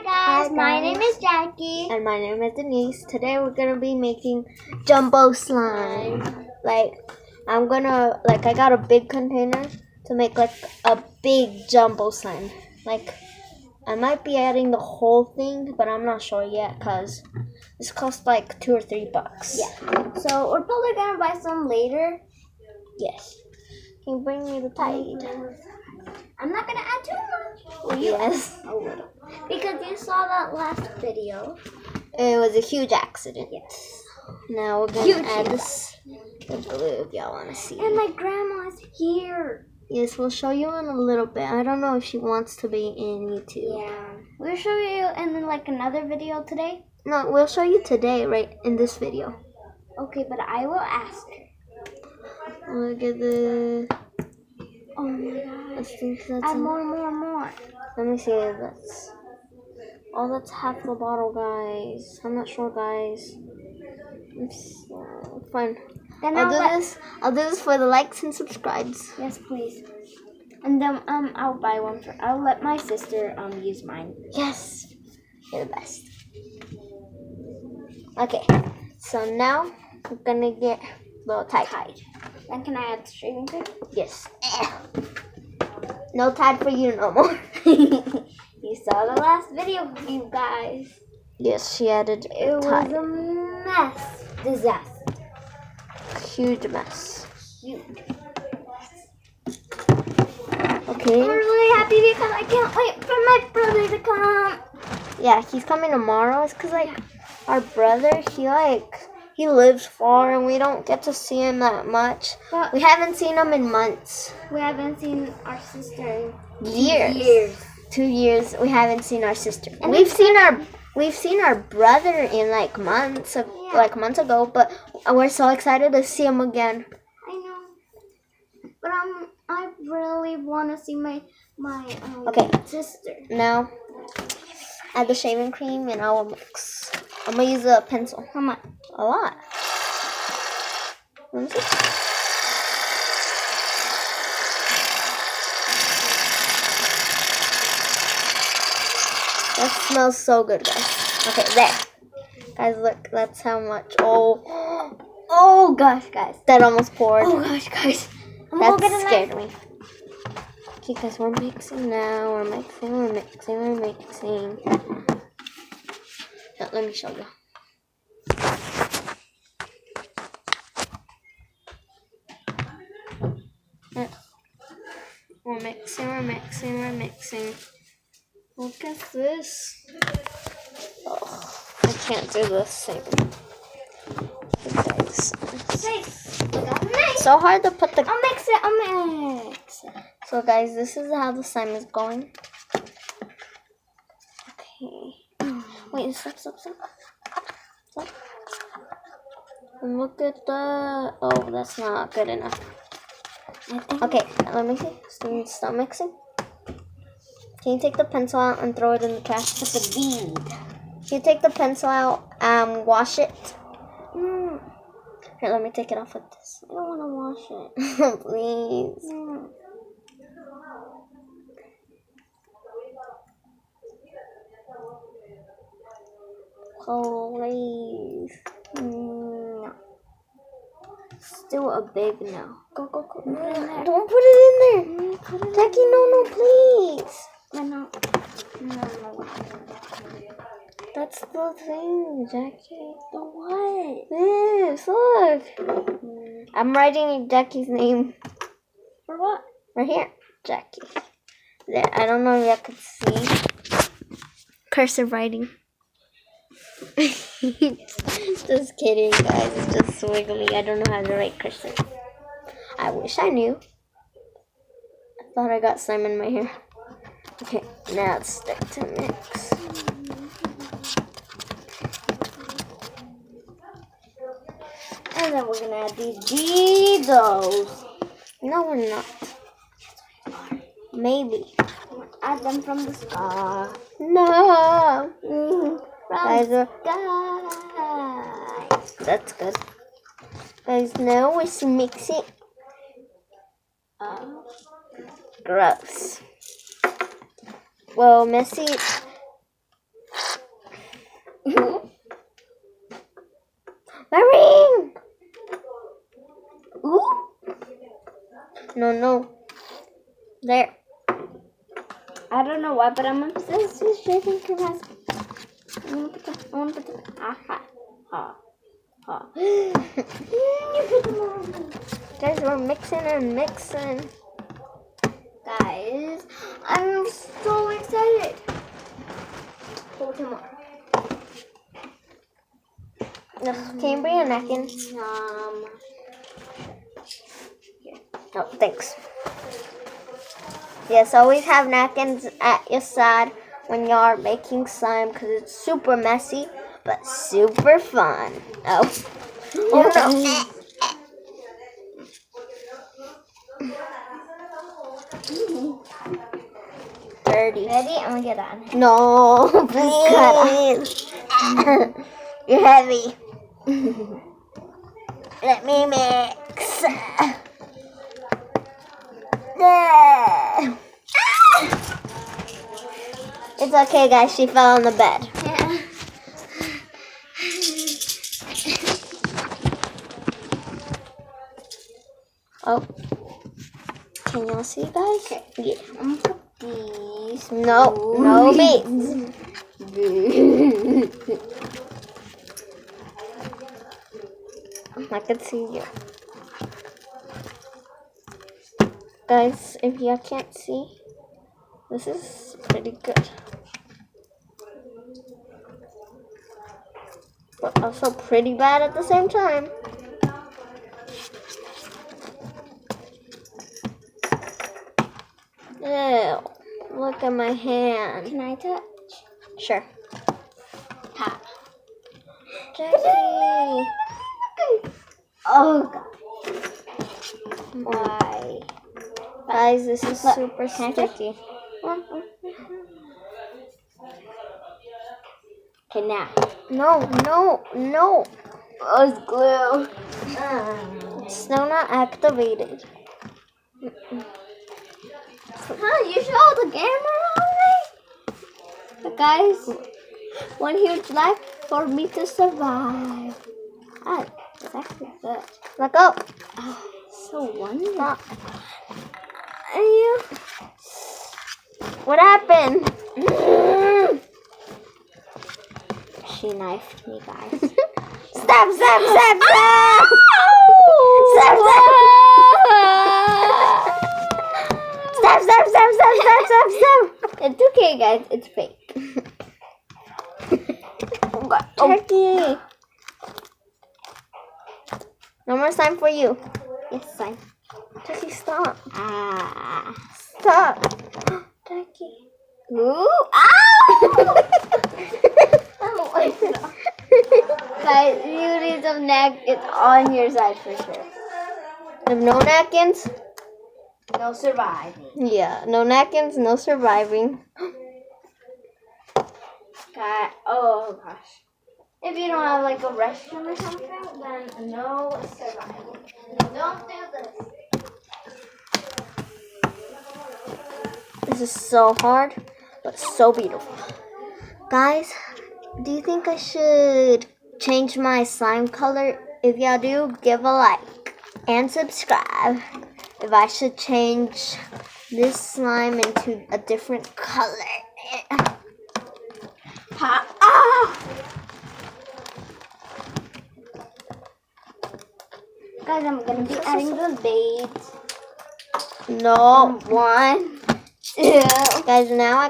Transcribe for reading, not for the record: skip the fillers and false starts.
Hi guys, my name is Jackie. And my name is Denise. Today we're gonna be making jumbo slime. I got a big container to make like a big jumbo slime. I might be adding the whole thing, but I'm not sure yet because this costs like $2 or $3. Yeah. So we're probably gonna buy some later. Yes. Can you bring me the Tide? I'm not gonna add too much. Well, yes. A little. Because you saw that last video. It was a huge accident. Yes. Now we're gonna add the glue if y'all wanna see. And my grandma's here. Yes, we'll show you in a little bit. I don't know if she wants to be in YouTube. Yeah. We'll show you in another video today. No, we'll show you today, right in this video. Okay, but I will ask her. Look at the. Oh my god. I think that's. Add more. Let me see if that's. Oh, that's half the bottle, guys. I'm not sure, guys. It's fine. Then I'll do this for the likes and subscribes. Yes, please. And then I'll buy one I'll let my sister use mine. Yes. You're the best. Okay. So now we're gonna get the Tide. Then can I add the shaving cream? Yes. No Tide for you no more. You saw the last video, you guys. Yes, she added It Tide. was a mess. Disaster. Huge mess. Huge. Okay. I'm really happy because I can't wait for my brother to come. Yeah, he's coming tomorrow. It's because our brother, he lives far and we don't get to see him that much. But we haven't seen him in months. We haven't seen our sister in years. 2 years we haven't seen our sister. And we've seen our brother in months ago, but we're so excited to see him again. I know. But I really want to see my sister. Now add the shaving cream and I will mix. I'm gonna use a pencil. How much? A lot. Let me see. That smells so good, guys. Okay, there. Guys, look, that's how much. Oh gosh, guys. That almost poured. Oh gosh, guys. That scared me. Okay, guys, we're mixing now. We're mixing. Now, let me show you. We're mixing. Look at this. Oh, I can't do this thing. It's so hard to put the. I'll mix it. So, guys, this is how the slime is going. Okay. Wait, stop. And look at that. Oh, that's not good enough. Okay, let me see. Stop mixing. Can you take the pencil out and throw it in the trash? It's a bead. Can you take the pencil out and wash it? Here, let me take it off with this. I don't want to wash it. Please. Please. No. Still a big no. Go. Don't put it in there. Jackie, no, please. No. That's the thing, Jackie. The what? This, look. I'm writing Jackie's name. For what? Right here, Jackie. There, I don't know if y'all could see. Cursive writing. Just kidding, guys. It's just swiggly. I don't know how to write cursive. I wish I knew. I thought I got slime in my hair. Okay, now it's start to mix. And then we're gonna add these Beedos. No, we're not. Maybe. Add them from the sky. No. From the sky. That's good. Guys, now we're mixing. Gross. Well, Messy My ring! Ooh. No. There. I don't know why, but I'm obsessed with shaving cream mask. I want to put them. Guys, we're mixing and mixing. Guys, I'm so excited. Hold him on. Can you bring a napkin? No, thanks. Yes, always have napkins at your side when you're making slime because it's super messy but super fun. Oh no. Dirty. Ready? I'm gonna get on. No, please. You're heavy. Let me mix. It's okay, guys. She fell on the bed. Yeah. Oh. Can y'all see, guys? Okay. Yeah. I'm gonna put these. No meat. I can see you. Guys, if y'all can't see, this is pretty good. But also pretty bad at the same time. Ew, look at my hand. Can I touch? Sure. Ha. Jackie. Oh god. Why? Guys, this is Look, super can I touch? sticky. Okay, now. No. Oh, it's glue. Still not activated. Huh, you showed the camera already? But guys, one huge life for me to survive. Ah, it's actually good. Let go. Oh, so wonderful. Stop. What happened? She knifed me, guys. Stop. Stop. It's okay, guys. It's fake. Turkey. No more slime for you. Yes, fine. Turkey, stop. Ah. Stop. Turkey. Ooh. Ow! Oh my god. Guys, you need some napkins on your side for sure. If no napkins? No surviving. Yeah, no napkins, no surviving. God, oh gosh. If you don't have like a restroom or something, then no surviving. Don't do this. This is so hard, but so beautiful. Guys, do you think I should change my slime color? If y'all do, give a like and subscribe. If I should change this slime into a different color. Guys, I'm gonna be adding the beads. No. 1, 2. Guys, now I